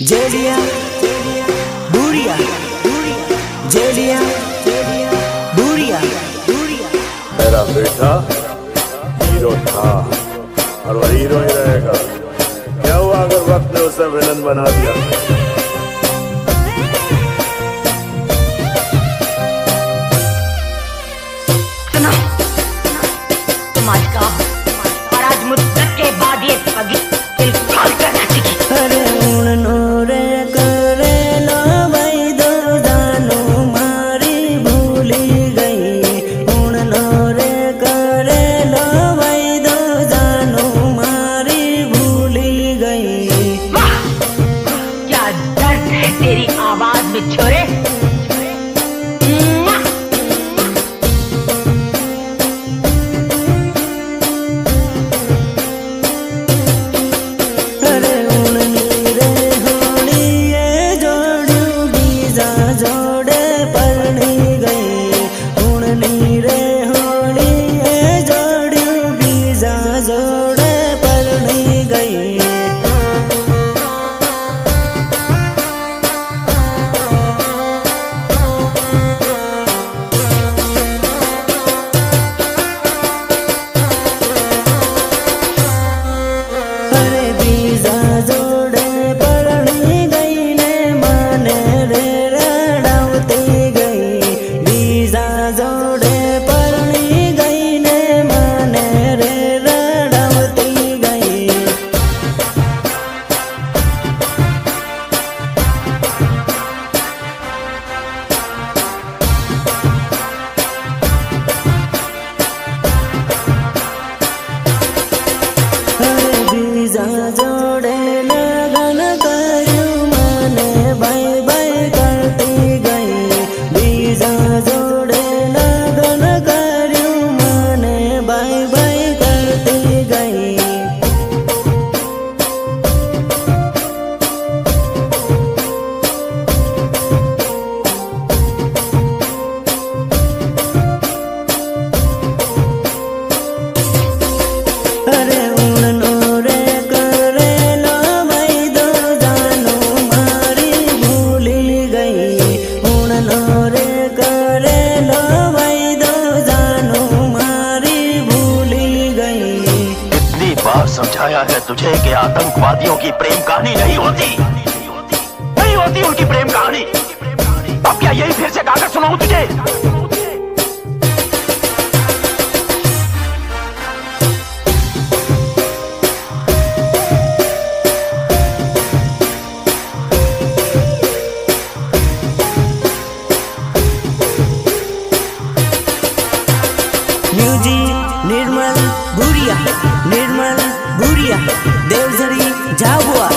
जेलिया बुरिया जेलिया बुरिया मेरा बेटा हीरो था और वो हीरो ही रहेगा। क्या हुआ अगर वक्त ने उसे विलन बना दिया? तुम आज का और आज मुद्दत के बाद ये पगी दिल खोल कर नाचेगी। अरे उड़नोरे करे लो भाई दो जानो मारी भूली गई। उड़नोरे करे लो भाई दो जानो मारी भूली गई। वाह क्या दर्द है तेरी आवाज में छोरे। अरे उड़नी रे होली ये जोड़ू बीजा जोड़े परनी गई। उड़नी रे होली ये जोड़ू बीजा जोड़े परनी गई। अरे बीजा जोड़े परनी गई ने माने रे रड़ावती गई। बीजा जोड़े परनी गई ने माने रे रड़ावती गई। अरे बीजा जोड़े लगन करू माने बाय बाय करती गई। बीजा जोड़े लगन करू माने बाय बाय करती गई। अरे उड़नोरे करे लो भाई दो जानो मारी भूली गई। उड़नोरे करे लो भाई दो जानो मारी भूली गई। कितनी बार समझाया है तुझे कि आतंकवादियों की प्रेम कहानी नहीं होती, नहीं होती उनकी प्रेम कहानी। अब क्या यही फिर से गाकर सुनाऊं तुझे? म्यूजिक निर्मल बुरिया देवझरी झाबुआ।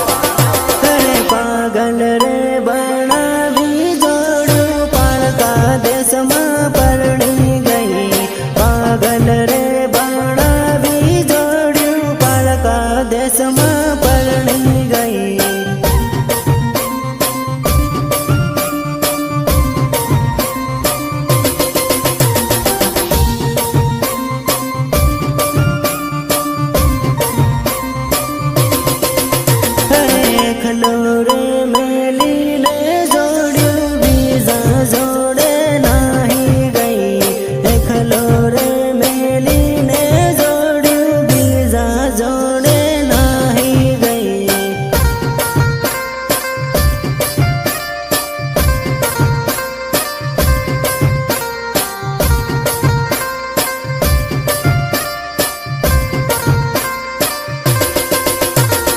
अरे पागल रे बना भी जोड़ू पालका देश में परनी गई। पागल रे बना भी जोड़ू पालका देश में परनी गई। खलोरे मेली ने जोड़ू बीजा जोड़े नाही गई। खलोरे मेली ने जोड़ू बीजा जोड़े नाही गई।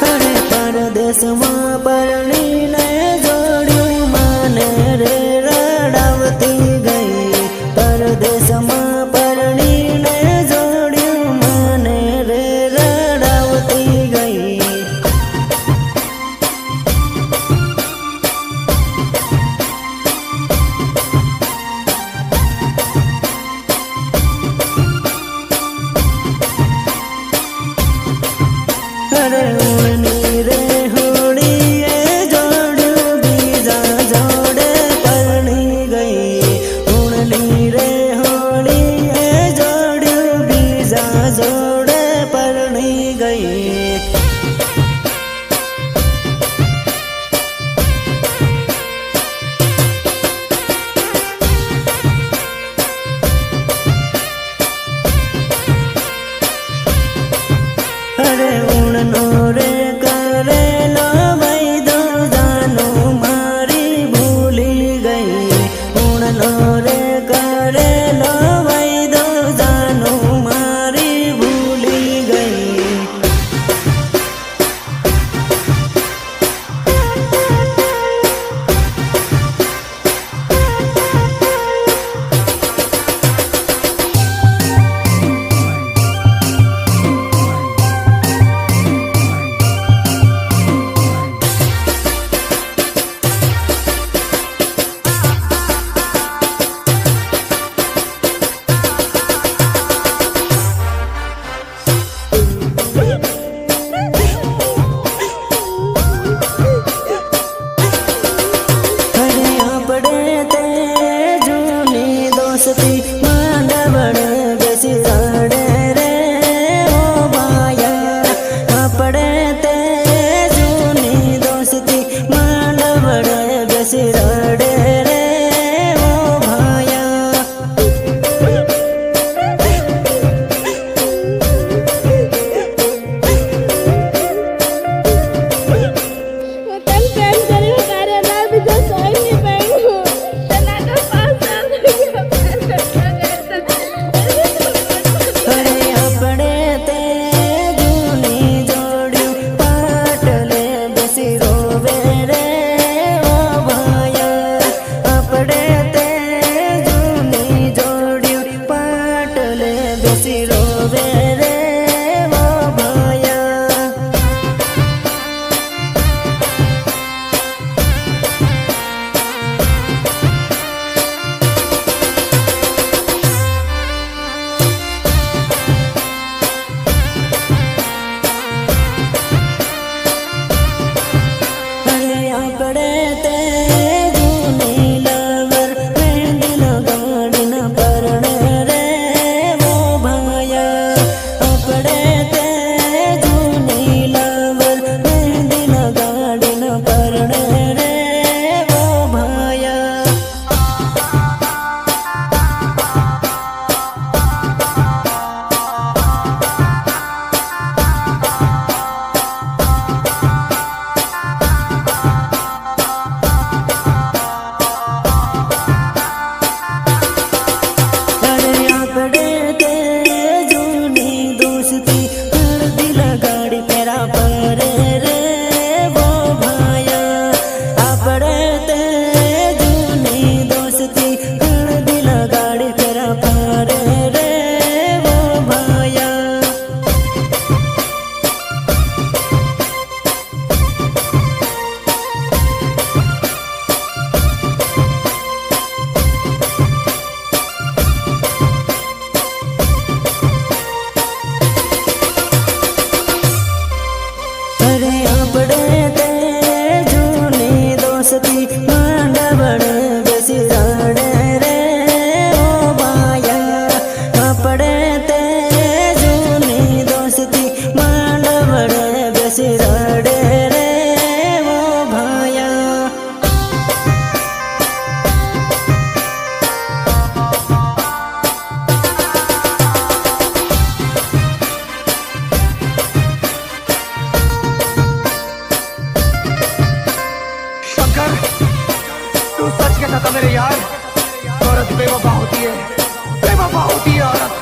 अरे परदेश में परनी ने जोड़ू माने रे रड़ावती गई। परदेश में परनी ने जोड़ू माने रे रड़ावती गई। अरे उड़नी रे होली ये जो અરે આપણે તે જૂની દોસ્તી માંડવડ બેસી રડે રે ઓ ભાયા. આપણે તે જૂની દોસ્તી માંડવડ બેસી રડે રે ઓ ભાયા. તન પ્રેમ કર્યું તારે ના બીજા કોઈ નહીં બન્યું તના તો પાછળ અરે આપણે તે જૂની જોડ્યું પાટલે બેસી રોવે રે ઓ ભાયા. આપણે તે જૂની જોડ્યું પાટલે બેસી રોવે રે ઓ ભાયા. અરે આપણે તે જૂની લવર મહેંદી લગાડીને પરણે રે ઓ ભાયા. આપણે તે જૂની લવર મહેંદી લગાડીને પરણે રે ઓ ભાયા. અરે આપણે તે જૂની દોસ્તી હળદી લગાડી પેરા પરે રે વો ભાયા. આપણે તે જૂની દોસ્તી હળદી લગાડી પેરા પરે રે વો ભાયા. અરે આપણે તે જૂની દોસ્તી માંડવડ બેસી રડે રે ઓ ભાયા. આપણે તે જૂની દોસ્તી માંડવડ બેસી રડે રે ઓ ભાયા. शंकर, तू सच कहता था मेरे यार, औरत बेवफा होती है, बेवफा होती है औरत.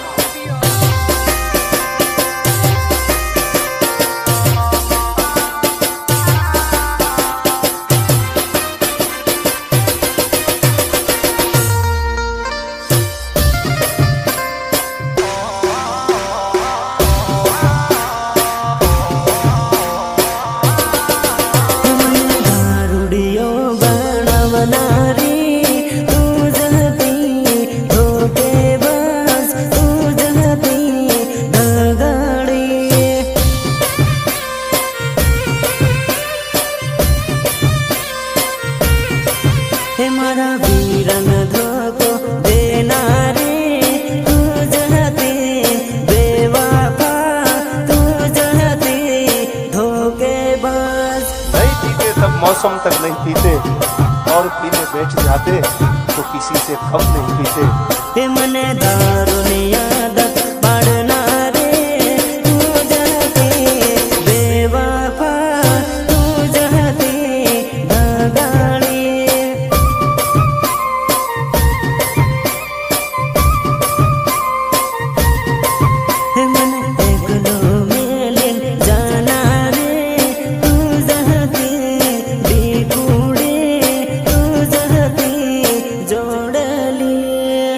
મને દારૂડિયો બનાવનારી તું જ હતી, ધોકેબાજ તું જ હતી, દગાડી. હે મારા વીરન ધોકો દેનારી તું જ હતી, બેવફા તું જ હતી, ધોકેબાજ. नहीं पीते तब मौसम तक नहीं पीते और पीने बैठ जाते तो किसी से कम नहीं पीते. હે મને દારૂની આદત પાડનારે તું જ હતી, બેવફા તું જ હતી, દગાડી. હે મને એકલો મેલીન જાનારે તું જ હતી, બીકુડી તું જ હતી, જોડલી.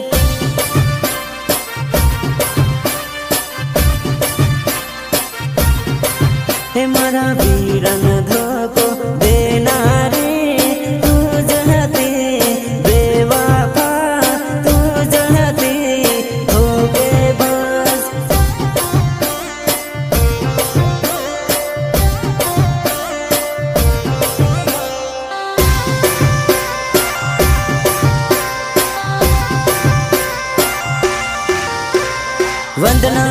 वंदना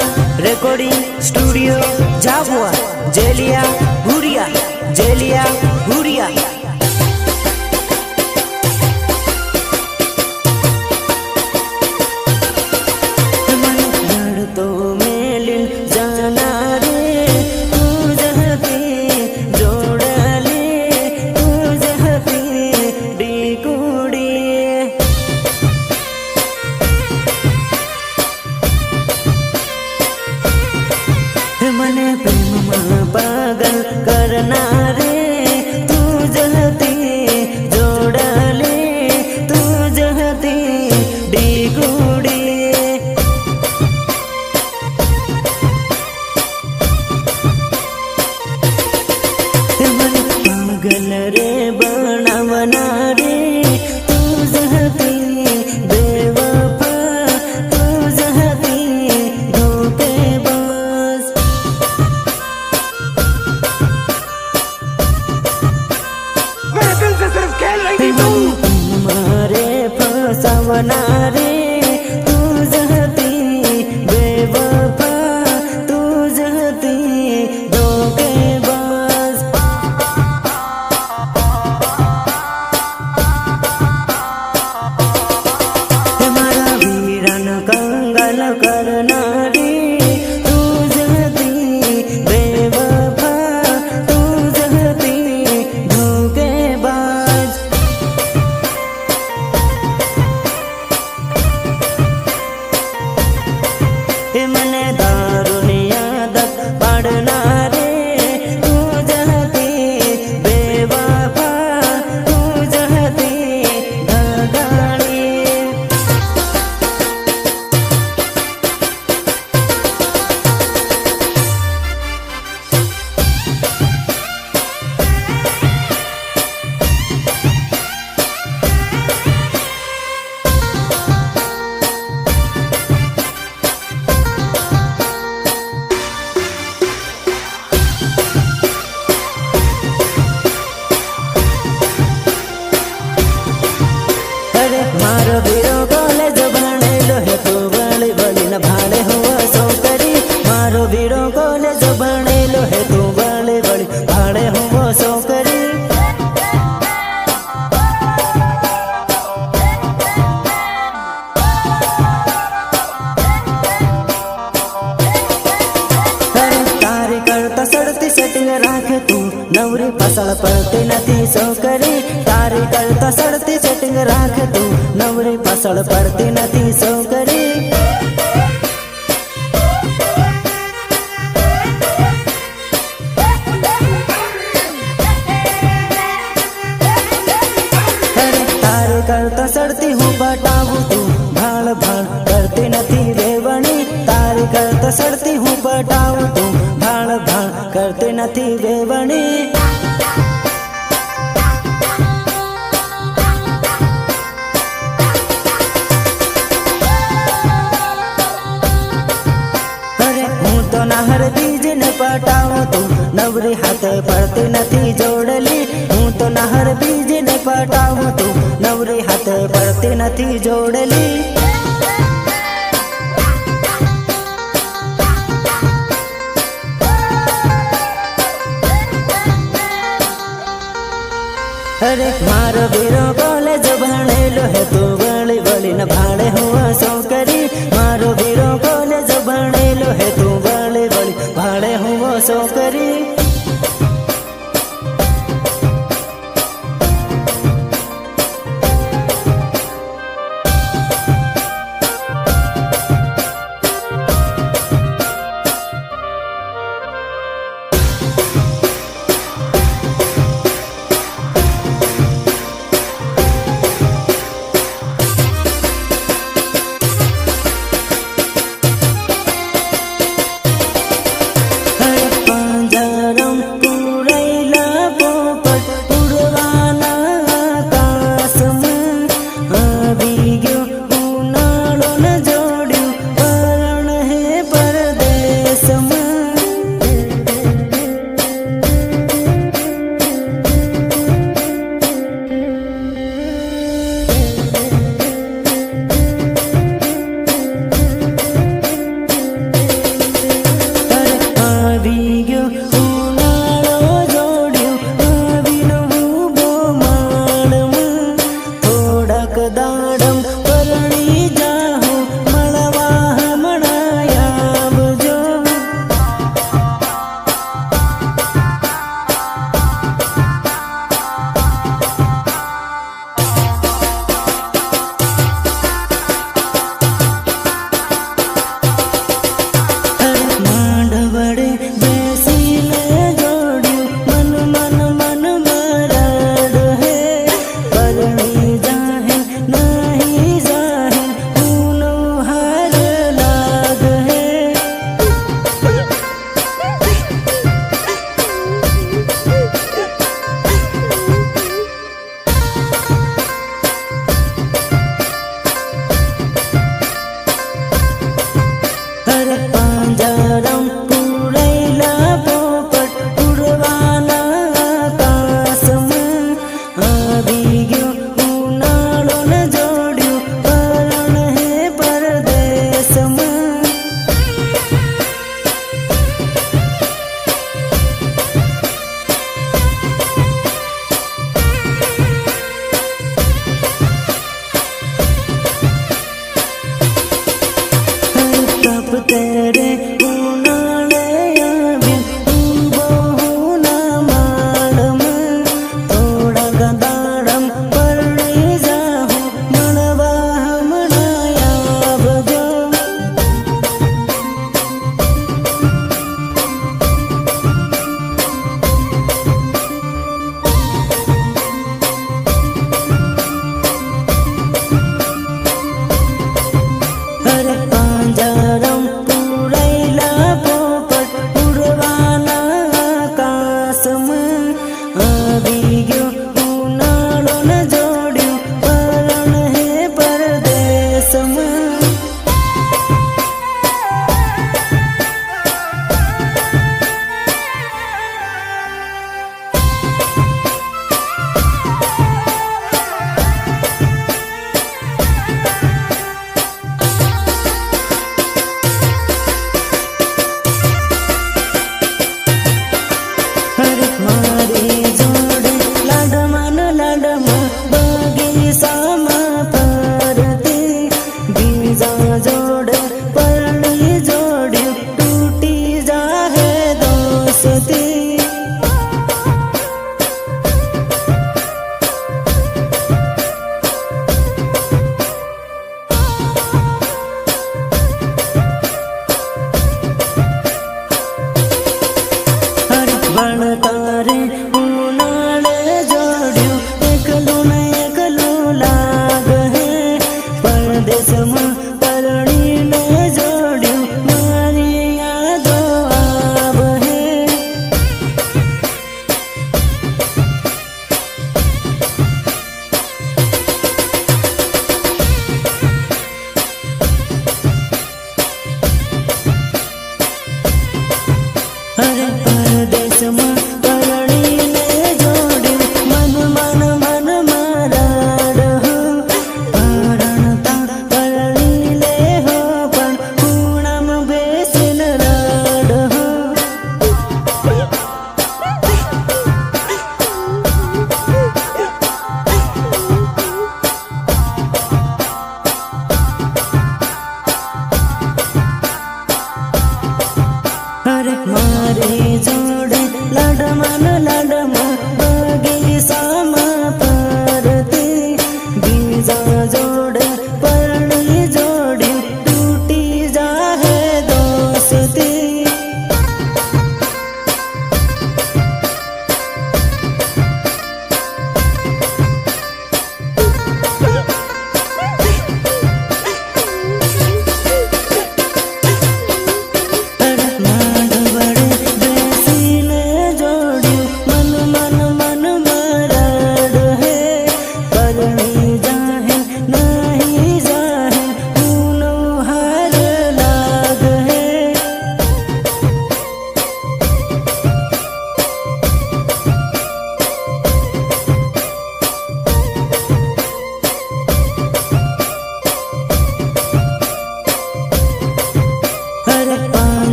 रिकॉर्डिंग स्टूडियो झाबुआ जेलिया हुरिया जेलिया हुरिया। तो मेलिन जाना रे तू जहती जोड़ले तू जहती डिकुड़ी मने प्रेम पागल करना रे तू जहती जोड़ले तू जहती डिकुड़ी। पागल रे बनावना रे तू जहती बेवफा तू जहती धोखेबाज। मेरे दिल से सिर्फ खेल रही थी तू। मारे फसावना रे तू जहती बेवफा तू जहती धोखेबाज। हमारा वीरन कंगल करना रे तू जहती बेवफा तू जहती धोखेबाज। मने दारुनी आदत पड़ना रे तू जहती बेवफा तू जहती धगाड़ी। अरे मारो वीरो कॉलेज भणेलो है तू बड़ी बड़ी न भाड़े हुआ सौकरी। मारो वीरो कॉलेज भणेलो है तू बड़ी बड़ी भाड़े हुआ सौकरी। अरे तारी करता सड़ती सेटिंग राखे तू नवरी फसल पड़ती नथी सौकरी। तारी करता सड़ती सेटिंग राखे तू नवरी फसल पड़ती नथी सौकरी। अरे तारी करता सड़ती हूँ बटाऊ तू भाड़ भाड़ करती नथी वेवणी। तारी करता सड़ती हूँ बटाऊ तू भाड़ भाड़ करती नथी वेवणी। अरे हूँ तो नहर बीज न पटाऊँ तू नवरी हाथ पड़ती नथी जोड़ली। हूँ तो नहर बीज न पटाऊँ तू नवरी हाथ पड़ती नथी जोड़ली। अरे मारो वीरो कॉलेज भणेलो है तू बड़ी बड़ी न भाड़े हुआ सौकरी। मारो वीरो कॉलेज भणेलो है तू बड़ी बड़ी भाड़े हुआ सौकरी।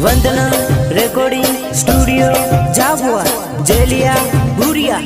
वंदना रिकॉर्डिंग स्टूडियो झाबुआ जेलिया भूरिया